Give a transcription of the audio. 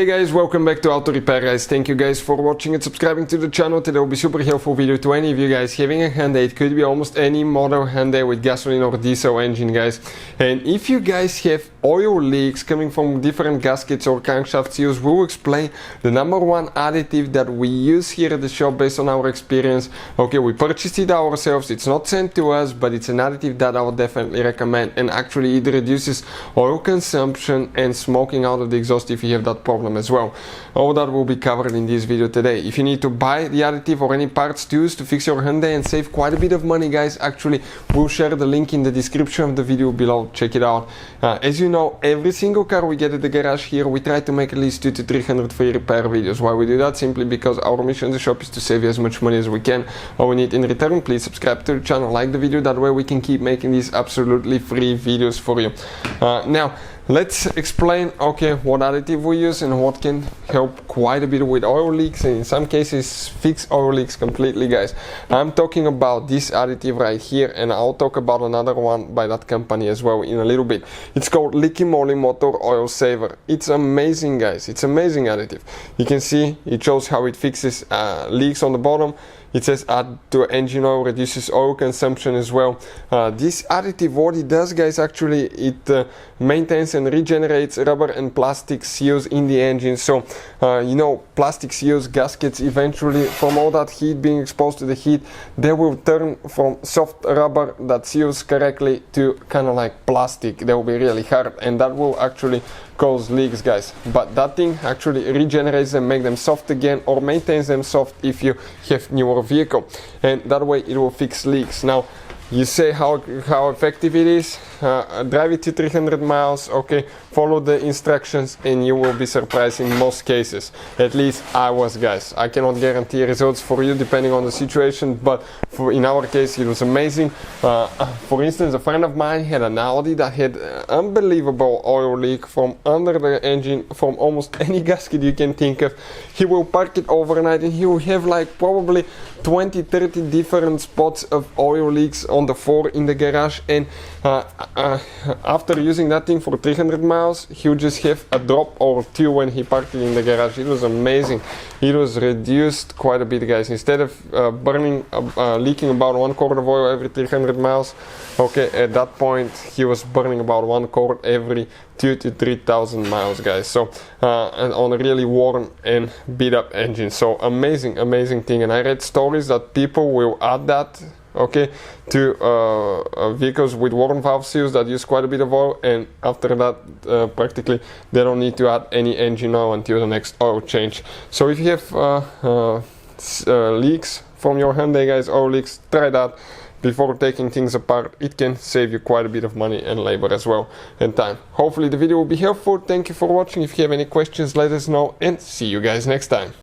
Hey guys, welcome back to Auto Repair guys. Thank you guys for watching and subscribing to the channel. Today will be super helpful video to any of you guys having a Hyundai. It could be almost any model Hyundai with gasoline or diesel engine guys. And if you guys have oil leaks coming from different gaskets or crankshaft seals, we'll explain the number one additive that we use here at the shop based on our experience. Okay, we purchased it ourselves. It's not sent to us, but it's an additive that I would definitely recommend, and actually it reduces oil consumption and smoking out of the exhaust if you have that problem as well. All that will be covered in this video today. If you need to buy the additive or any parts to use to fix your Hyundai and save quite a bit of money guys, actually we'll share the link in the description of the video below. Check it out. As you know, every single car we get at the garage here, we try to make at least 200 to 300 free repair videos. Why we do that? Simply because our mission in the shop is to save you as much money as we can. All we need in return, please subscribe to the channel, like the video, that way we can keep making these absolutely free videos for you. Now let's explain what additive we use and what can help quite a bit with oil leaks, and in some cases fix oil leaks completely guys. I'm talking about this additive right here, and I'll talk about another one by that company as well in a little bit. It's called Leaky Moly Motor Oil Saver. It's amazing guys, it's amazing additive. You can see it shows how it fixes leaks on the bottom. It says add to engine oil, reduces oil consumption as well. This additive, what it does guys, actually it maintains and regenerates rubber and plastic seals in the engine. So you know, plastic seals, gaskets, eventually from all that heat being exposed to the heat, they will turn from soft rubber that seals correctly to kind of like plastic. They will be really hard, and that will actually cause leaks guys. But that thing actually regenerates them, make them soft again, or maintains them soft if you have newer vehicle, and that way it will fix leaks. Now you say how effective it is. Drive it to 300 miles, okay, follow the instructions, and you will be surprised in most cases. At least I was guys. I cannot guarantee results for you depending on the situation, but in our case it was amazing. For instance, a friend of mine had an Audi that had unbelievable oil leak from under the engine, from almost any gasket you can think of. He will park it overnight and he will have like probably 20-30 different spots of oil leaks on the floor in the garage, and after using that thing for 300 miles, he would just have a drop or two when he parked it in the garage. It was amazing. It was reduced quite a bit guys. Instead of leaking about 1 quart of oil every 300 miles, okay, at that point he was burning about 1 quart every 2,000 to 3,000 miles guys. So and on a really worn and beat up engine. So amazing thing. And I read stories that people will add that to vehicles with worn valve seals that use quite a bit of oil, and after that practically they don't need to add any engine oil until the next oil change. So if you have leaks from your Hyundai guys, oil leaks, try that before taking things apart. It can save you quite a bit of money and labor as well, and time. Hopefully the video will be helpful. Thank you for watching. If you have any questions, let us know, and see you guys next time.